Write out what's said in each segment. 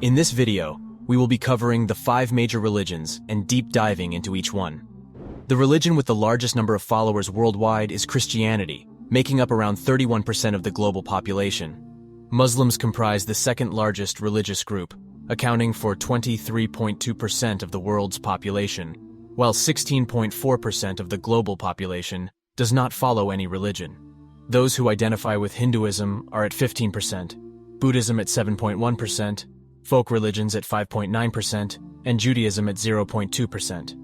In this video, we will be covering the 5 major religions and deep diving into each one. The religion with the largest number of followers worldwide is Christianity, making up around 31% of the global population. Muslims comprise the second largest religious group, accounting for 23.2% of the world's population, while 16.4% of the global population does not follow any religion. Those who identify with Hinduism are at 15%, Buddhism at 7.1%, folk religions at 5.9%, and Judaism at 0.2%.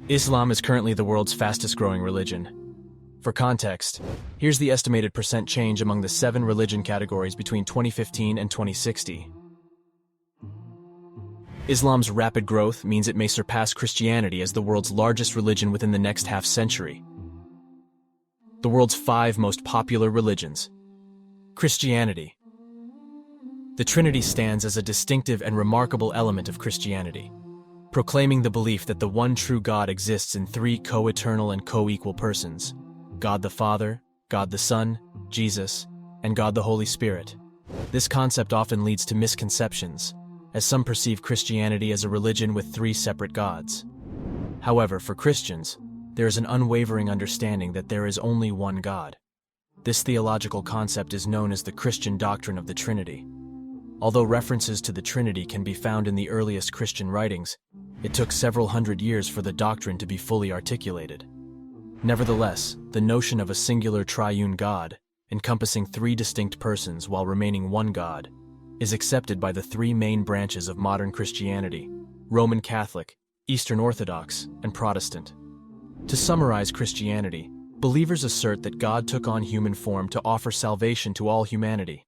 Islam is currently the world's fastest-growing religion. For context, here's the estimated percent change among the 7 religion categories between 2015 and 2060. Islam's rapid growth means it may surpass Christianity as the world's largest religion within the next half-century. The world's 5 most popular religions. Christianity. The Trinity stands as a distinctive and remarkable element of Christianity, proclaiming the belief that the one true God exists in 3 co-eternal and co-equal persons: God the Father, God the Son, Jesus, and God the Holy Spirit. This concept often leads to misconceptions, as some perceive Christianity as a religion with 3 separate gods. However, for Christians, there is an unwavering understanding that there is only one God. This theological concept is known as the Christian doctrine of the Trinity. Although references to the Trinity can be found in the earliest Christian writings, it took several hundred years for the doctrine to be fully articulated. Nevertheless, the notion of a singular triune God, encompassing 3 distinct persons while remaining one God, is accepted by the 3 main branches of modern Christianity: Roman Catholic, Eastern Orthodox, and Protestant. To summarize Christianity, believers assert that God took on human form to offer salvation to all humanity.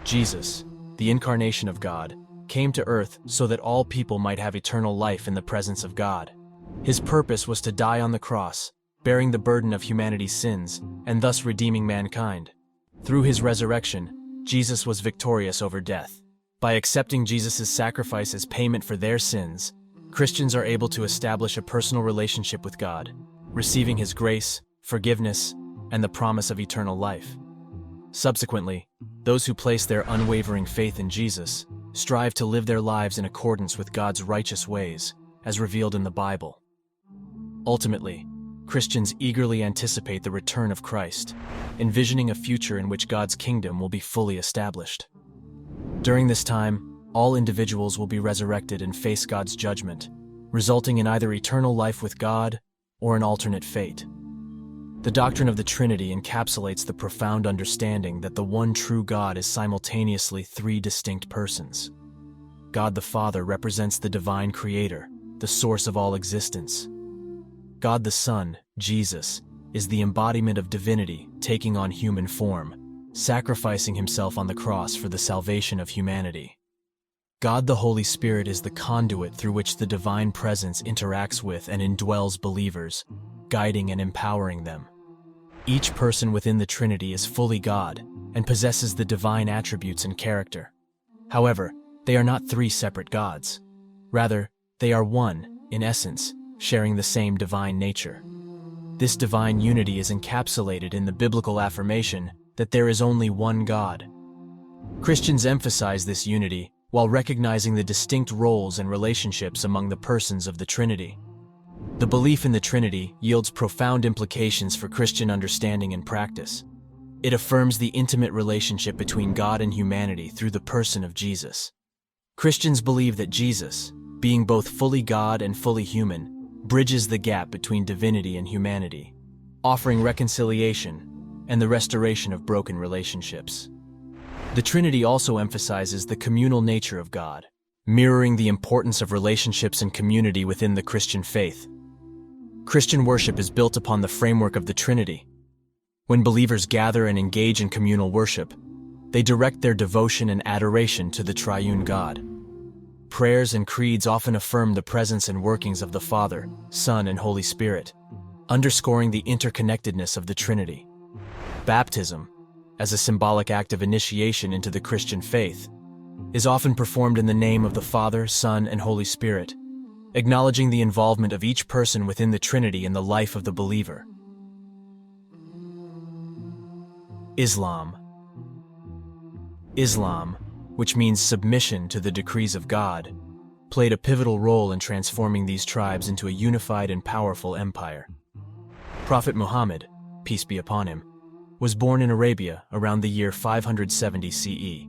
Jesus, the incarnation of God, came to earth so that all people might have eternal life in the presence of God. His purpose was to die on the cross, bearing the burden of humanity's sins, and thus redeeming mankind. Through his resurrection, Jesus was victorious over death. By accepting Jesus' sacrifice as payment for their sins, Christians are able to establish a personal relationship with God, receiving his grace, forgiveness, and the promise of eternal life. Subsequently, those who place their unwavering faith in Jesus strive to live their lives in accordance with God's righteous ways, as revealed in the Bible. Ultimately, Christians eagerly anticipate the return of Christ, envisioning a future in which God's kingdom will be fully established. During this time, all individuals will be resurrected and face God's judgment, resulting in either eternal life with God or an alternate fate. The doctrine of the Trinity encapsulates the profound understanding that the one true God is simultaneously 3 distinct persons. God the Father represents the divine creator, the source of all existence. God the Son, Jesus, is the embodiment of divinity taking on human form, sacrificing himself on the cross for the salvation of humanity. God the Holy Spirit is the conduit through which the divine presence interacts with and indwells believers, guiding and empowering them. Each person within the Trinity is fully God and possesses the divine attributes and character. However, they are not 3 separate gods. Rather, they are one, in essence, sharing the same divine nature. This divine unity is encapsulated in the biblical affirmation that there is only one God. Christians emphasize this unity while recognizing the distinct roles and relationships among the persons of the Trinity. The belief in the Trinity yields profound implications for Christian understanding and practice. It affirms the intimate relationship between God and humanity through the person of Jesus. Christians believe that Jesus, being both fully God and fully human, bridges the gap between divinity and humanity, offering reconciliation and the restoration of broken relationships. The Trinity also emphasizes the communal nature of God, mirroring the importance of relationships and community within the Christian faith. Christian worship is built upon the framework of the Trinity. When believers gather and engage in communal worship, they direct their devotion and adoration to the triune God. Prayers and creeds often affirm the presence and workings of the Father, Son, and Holy Spirit, underscoring the interconnectedness of the Trinity. Baptism, as a symbolic act of initiation into the Christian faith, is often performed in the name of the Father, Son, and Holy Spirit, acknowledging the involvement of each person within the Trinity in the life of the believer. Islam. Islam, which means submission to the decrees of God, played a pivotal role in transforming these tribes into a unified and powerful empire. Prophet Muhammad, peace be upon him, was born in Arabia around the year 570 CE.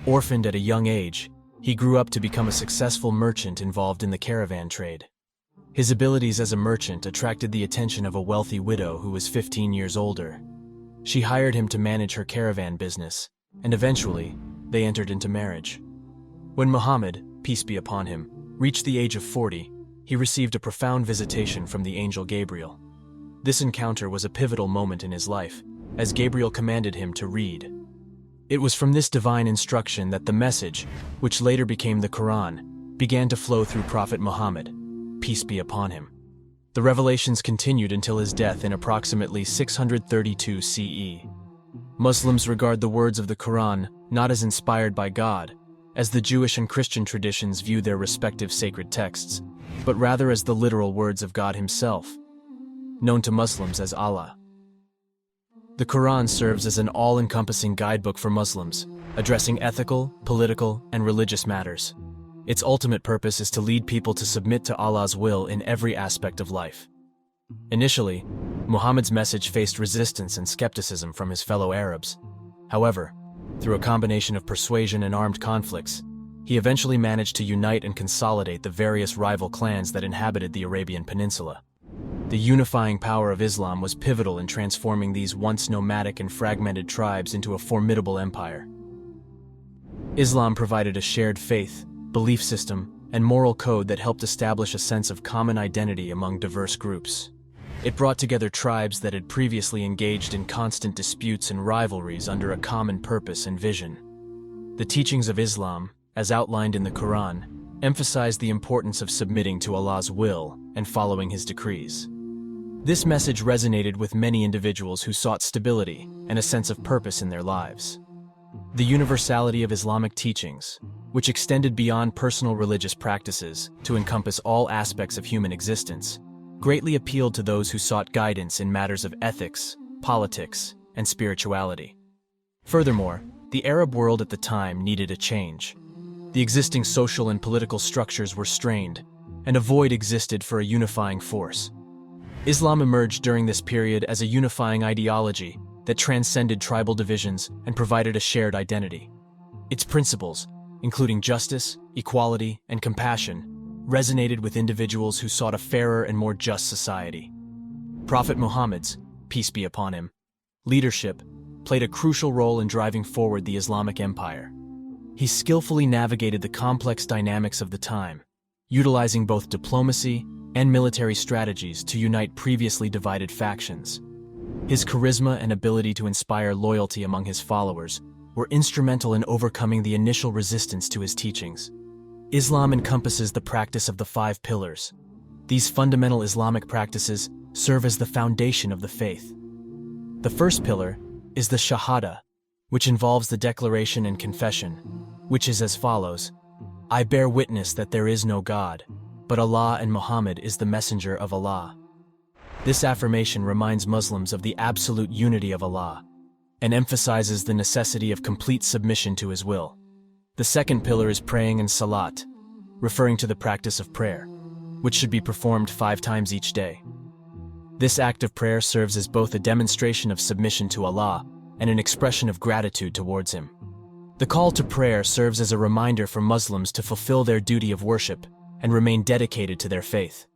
Orphaned at a young age, he grew up to become a successful merchant involved in the caravan trade. His abilities as a merchant attracted the attention of a wealthy widow who was 15 years older. She hired him to manage her caravan business, and eventually, they entered into marriage. When Muhammad, peace be upon him, reached the age of 40, he received a profound visitation from the angel Gabriel. This encounter was a pivotal moment in his life, as Gabriel commanded him to read. It was from this divine instruction that the message, which later became the Quran, began to flow through Prophet Muhammad, peace be upon him. The revelations continued until his death in approximately 632 CE. Muslims regard the words of the Quran not as inspired by God, as the Jewish and Christian traditions view their respective sacred texts, but rather as the literal words of God himself, known to Muslims as Allah. The Quran serves as an all-encompassing guidebook for Muslims, addressing ethical, political, and religious matters. Its ultimate purpose is to lead people to submit to Allah's will in every aspect of life. Initially, Muhammad's message faced resistance and skepticism from his fellow Arabs. However, through a combination of persuasion and armed conflicts, he eventually managed to unite and consolidate the various rival clans that inhabited the Arabian Peninsula. The unifying power of Islam was pivotal in transforming these once nomadic and fragmented tribes into a formidable empire. Islam provided a shared faith, belief system, and moral code that helped establish a sense of common identity among diverse groups. It brought together tribes that had previously engaged in constant disputes and rivalries under a common purpose and vision. The teachings of Islam, as outlined in the Quran, emphasize the importance of submitting to Allah's will and following His decrees. This message resonated with many individuals who sought stability and a sense of purpose in their lives. The universality of Islamic teachings, which extended beyond personal religious practices to encompass all aspects of human existence, greatly appealed to those who sought guidance in matters of ethics, politics, and spirituality. Furthermore, the Arab world at the time needed a change. The existing social and political structures were strained, and a void existed for a unifying force. Islam emerged during this period as a unifying ideology that transcended tribal divisions and provided a shared identity. Its principles, including justice, equality, and compassion, resonated with individuals who sought a fairer and more just society. Prophet Muhammad's, peace be upon him, leadership played a crucial role in driving forward the Islamic empire. He skillfully navigated the complex dynamics of the time, utilizing both diplomacy and military strategies to unite previously divided factions. His charisma and ability to inspire loyalty among his followers were instrumental in overcoming the initial resistance to his teachings. Islam encompasses the practice of the 5 pillars. These fundamental Islamic practices serve as the foundation of the faith. The first pillar is the Shahada, which involves the declaration and confession, which is as follows: I bear witness that there is no God, but Allah, and Muhammad is the messenger of Allah. This affirmation reminds Muslims of the absolute unity of Allah and emphasizes the necessity of complete submission to His will. The second pillar is praying and salat, referring to the practice of prayer, which should be performed 5 times each day. This act of prayer serves as both a demonstration of submission to Allah and an expression of gratitude towards Him. The call to prayer serves as a reminder for Muslims to fulfill their duty of worship and remain dedicated to their faith.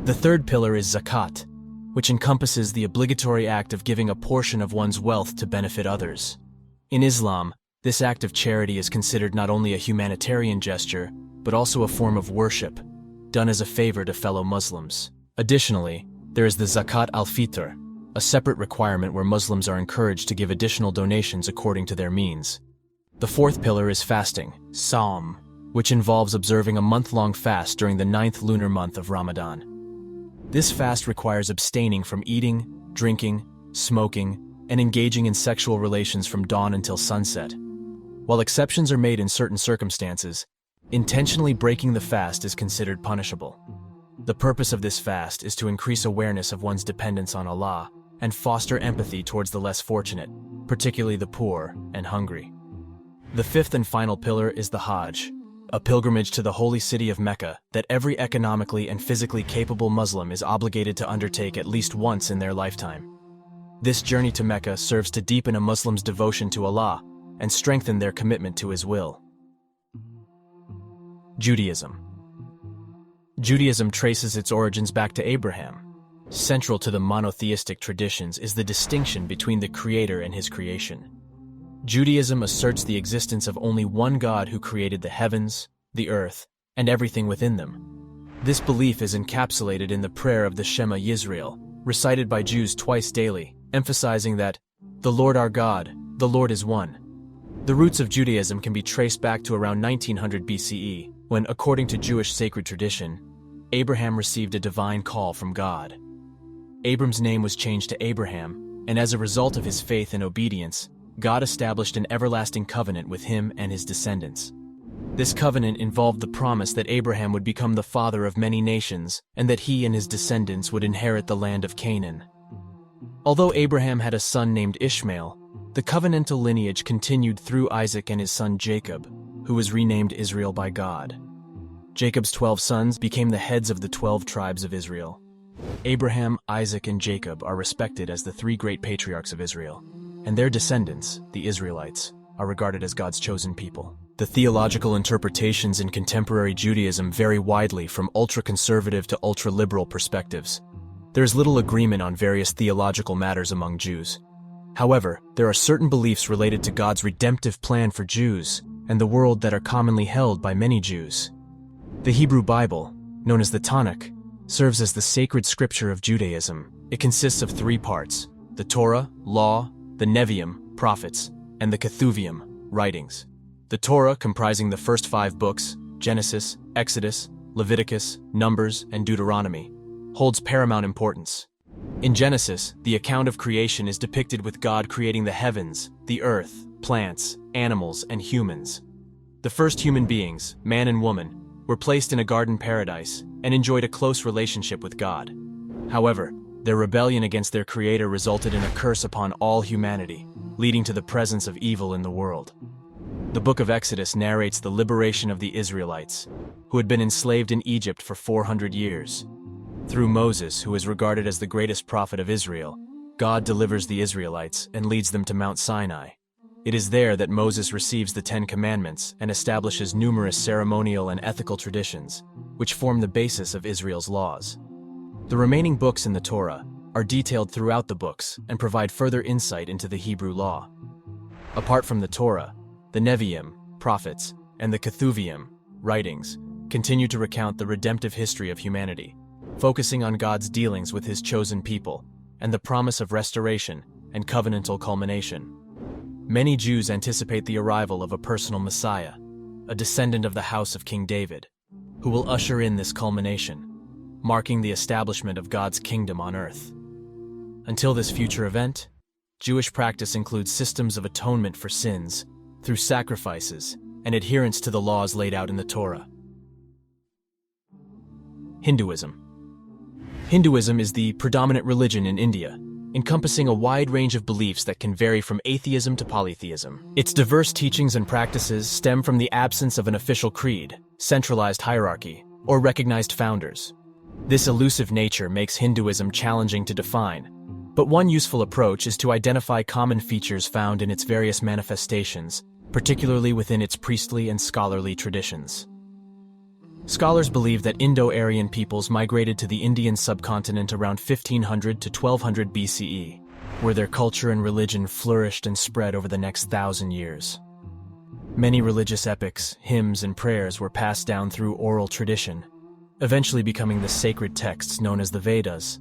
The third pillar is zakat, which encompasses the obligatory act of giving a portion of one's wealth to benefit others. In Islam, this act of charity is considered not only a humanitarian gesture, but also a form of worship, done as a favor to fellow Muslims. Additionally, there is the zakat al-fitr, a separate requirement where Muslims are encouraged to give additional donations according to their means. The fourth pillar is fasting, Sawm, which involves observing a month-long fast during the 9th lunar month of Ramadan. This fast requires abstaining from eating, drinking, smoking, and engaging in sexual relations from dawn until sunset. While exceptions are made in certain circumstances, intentionally breaking the fast is considered punishable. The purpose of this fast is to increase awareness of one's dependence on Allah and foster empathy towards the less fortunate, particularly the poor and hungry. The fifth and final pillar is the Hajj, a pilgrimage to the holy city of Mecca that every economically and physically capable Muslim is obligated to undertake at least once in their lifetime. This journey to Mecca serves to deepen a Muslim's devotion to Allah and strengthen their commitment to His will. Judaism. Judaism traces its origins back to Abraham. Central to the monotheistic traditions is the distinction between the Creator and His creation. Judaism asserts the existence of only one God who created the heavens, the earth, and everything within them. This belief is encapsulated in the prayer of the Shema Yisrael, recited by Jews twice daily, emphasizing that, "The Lord our God, the Lord is one." The roots of Judaism can be traced back to around 1900 BCE, when, according to Jewish sacred tradition, Abraham received a divine call from God. Abram's name was changed to Abraham, and as a result of his faith and obedience, God established an everlasting covenant with him and his descendants. This covenant involved the promise that Abraham would become the father of many nations, and that he and his descendants would inherit the land of Canaan. Although Abraham had a son named Ishmael, the covenantal lineage continued through Isaac and his son Jacob, who was renamed Israel by God. Jacob's 12 sons became the heads of the 12 tribes of Israel. Abraham, Isaac, and Jacob are respected as the three great patriarchs of Israel, and their descendants, the Israelites, are regarded as God's chosen people. The theological interpretations in contemporary Judaism vary widely from ultra-conservative to ultra-liberal perspectives. There is little agreement on various theological matters among Jews. However, there are certain beliefs related to God's redemptive plan for Jews and the world that are commonly held by many Jews. The Hebrew Bible, known as the Tanakh, serves as the sacred scripture of Judaism. It consists of 3 parts: the Torah, law, the Nevi'im, prophets, and the Ketuvim, writings. The Torah, comprising the first 5 books, Genesis, Exodus, Leviticus, Numbers, and Deuteronomy, holds paramount importance. In Genesis, the account of creation is depicted with God creating the heavens, the earth, plants, animals, and humans. The first human beings, man and woman, were placed in a garden paradise and enjoyed a close relationship with God. However, their rebellion against their Creator resulted in a curse upon all humanity, leading to the presence of evil in the world. The book of Exodus narrates the liberation of the Israelites, who had been enslaved in Egypt for 400 years. Through Moses, who is regarded as the greatest prophet of Israel, God delivers the Israelites and leads them to Mount Sinai. It is there that Moses receives the 10 Commandments and establishes numerous ceremonial and ethical traditions, which form the basis of Israel's laws. The remaining books in the Torah are detailed throughout the books and provide further insight into the Hebrew law. Apart from the Torah, the Nevi'im, prophets, and the Ketuvim, writings, continue to recount the redemptive history of humanity, focusing on God's dealings with His chosen people and the promise of restoration and covenantal culmination. Many Jews anticipate the arrival of a personal Messiah, a descendant of the house of King David, who will usher in this culmination, marking the establishment of God's kingdom on earth. Until this future event, Jewish practice includes systems of atonement for sins through sacrifices and adherence to the laws laid out in the Torah. Hinduism. Hinduism is the predominant religion in India, encompassing a wide range of beliefs that can vary from atheism to polytheism. Its diverse teachings and practices stem from the absence of an official creed, centralized hierarchy, or recognized founders. This elusive nature makes Hinduism challenging to define, but one useful approach is to identify common features found in its various manifestations, particularly within its priestly and scholarly traditions. Scholars believe that Indo-Aryan peoples migrated to the Indian subcontinent around 1500 to 1200 BCE, where their culture and religion flourished and spread over the next 1,000 years. Many religious epics, hymns, and prayers were passed down through oral tradition, eventually becoming the sacred texts known as the Vedas.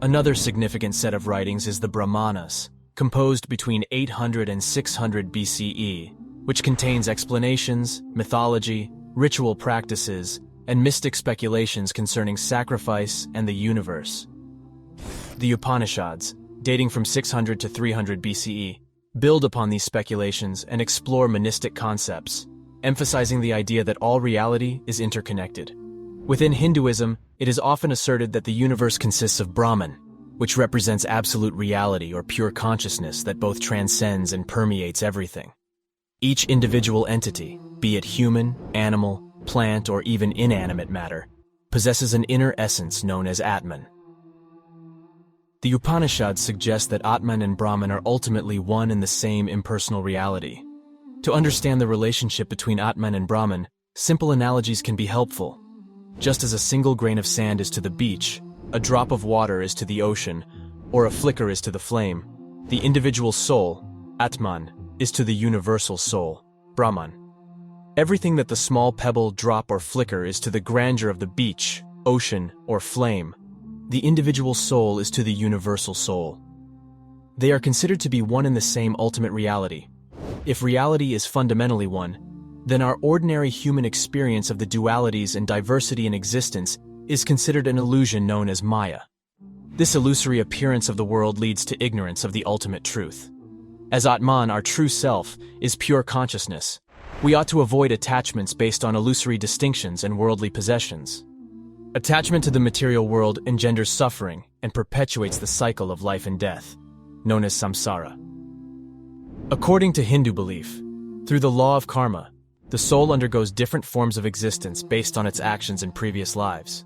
Another significant set of writings is the Brahmanas, composed between 800 and 600 BCE, which contains explanations, mythology, ritual practices, and mystic speculations concerning sacrifice and the universe. The Upanishads, dating from 600 to 300 BCE, build upon these speculations and explore monistic concepts, emphasizing the idea that all reality is interconnected. Within Hinduism, it is often asserted that the universe consists of Brahman, which represents absolute reality or pure consciousness that both transcends and permeates everything. Each individual entity, be it human, animal, plant, or even inanimate matter, possesses an inner essence known as Atman. The Upanishads suggest that Atman and Brahman are ultimately one and the same impersonal reality. To understand the relationship between Atman and Brahman, simple analogies can be helpful. Just as a single grain of sand is to the beach, a drop of water is to the ocean, or a flicker is to the flame, the individual soul, Atman, is to the universal soul, Brahman. Everything that the small pebble, drop, or flicker is to the grandeur of the beach, ocean, or flame, the individual soul is to the universal soul. They are considered to be one and the same ultimate reality. If reality is fundamentally one, then our ordinary human experience of the dualities and diversity in existence is considered an illusion known as Maya. This illusory appearance of the world leads to ignorance of the ultimate truth. As Atman, our true self, is pure consciousness, we ought to avoid attachments based on illusory distinctions and worldly possessions. Attachment to the material world engenders suffering and perpetuates the cycle of life and death, known as samsara. According to Hindu belief, through the law of karma, the soul undergoes different forms of existence based on its actions in previous lives.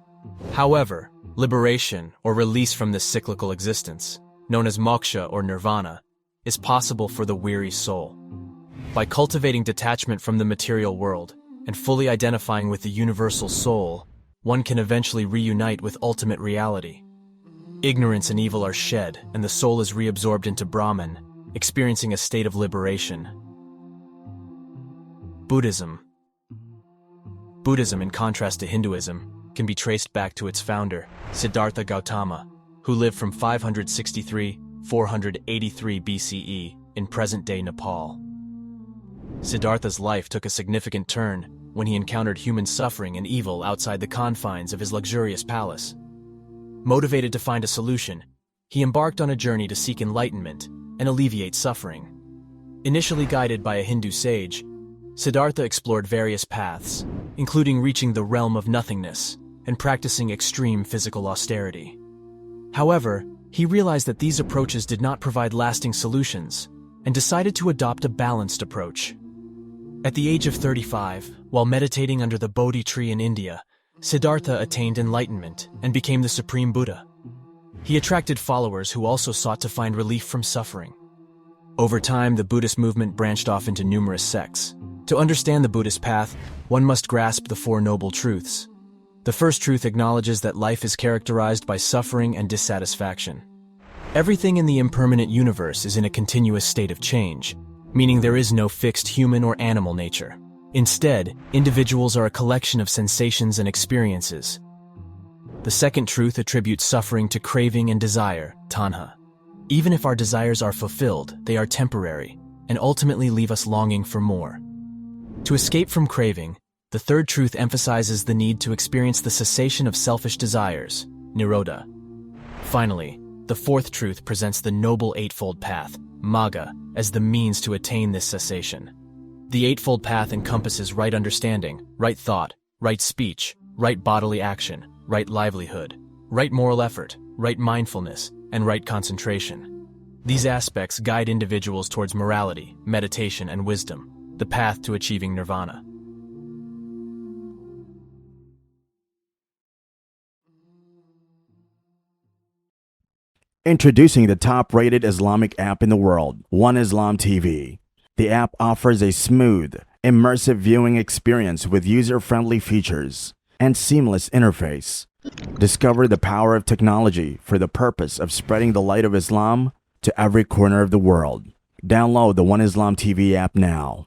However, liberation or release from this cyclical existence, known as moksha or nirvana, is possible for the weary soul. By cultivating detachment from the material world and fully identifying with the universal soul, one can eventually reunite with ultimate reality. Ignorance and evil are shed, and the soul is reabsorbed into Brahman, experiencing a state of liberation. Buddhism. Buddhism, in contrast to Hinduism, can be traced back to its founder, Siddhartha Gautama, who lived from 563–483 BCE in present-day Nepal. Siddhartha's life took a significant turn when he encountered human suffering and evil outside the confines of his luxurious palace. Motivated to find a solution, he embarked on a journey to seek enlightenment and alleviate suffering. Initially guided by a Hindu sage, Siddhartha explored various paths, including reaching the realm of nothingness and practicing extreme physical austerity. However, he realized that these approaches did not provide lasting solutions and decided to adopt a balanced approach. At the age of 35, while meditating under the Bodhi tree in India, Siddhartha attained enlightenment and became the Supreme Buddha. He attracted followers who also sought to find relief from suffering. Over time, the Buddhist movement branched off into numerous sects. To understand the Buddhist path, one must grasp the Four Noble Truths. The first truth acknowledges that life is characterized by suffering and dissatisfaction. Everything in the impermanent universe is in a continuous state of change, meaning there is no fixed human or animal nature. Instead, individuals are a collection of sensations and experiences. The second truth attributes suffering to craving and desire, tanha. Even if our desires are fulfilled, they are temporary and ultimately leave us longing for more. To escape from craving, the third truth emphasizes the need to experience the cessation of selfish desires, nirodha. Finally, the fourth truth presents the Noble Eightfold Path, magga, as the means to attain this cessation. The Eightfold Path encompasses right understanding, right thought, right speech, right bodily action, right livelihood, right moral effort, right mindfulness, and right concentration. These aspects guide individuals towards morality, meditation, and wisdom, the path to achieving nirvana. Introducing the top-rated Islamic app in the world, One Islam TV. The app offers a smooth, immersive viewing experience with user-friendly features and seamless interface. Discover the power of technology for the purpose of spreading the light of Islam to every corner of the world. Download the One Islam TV app now.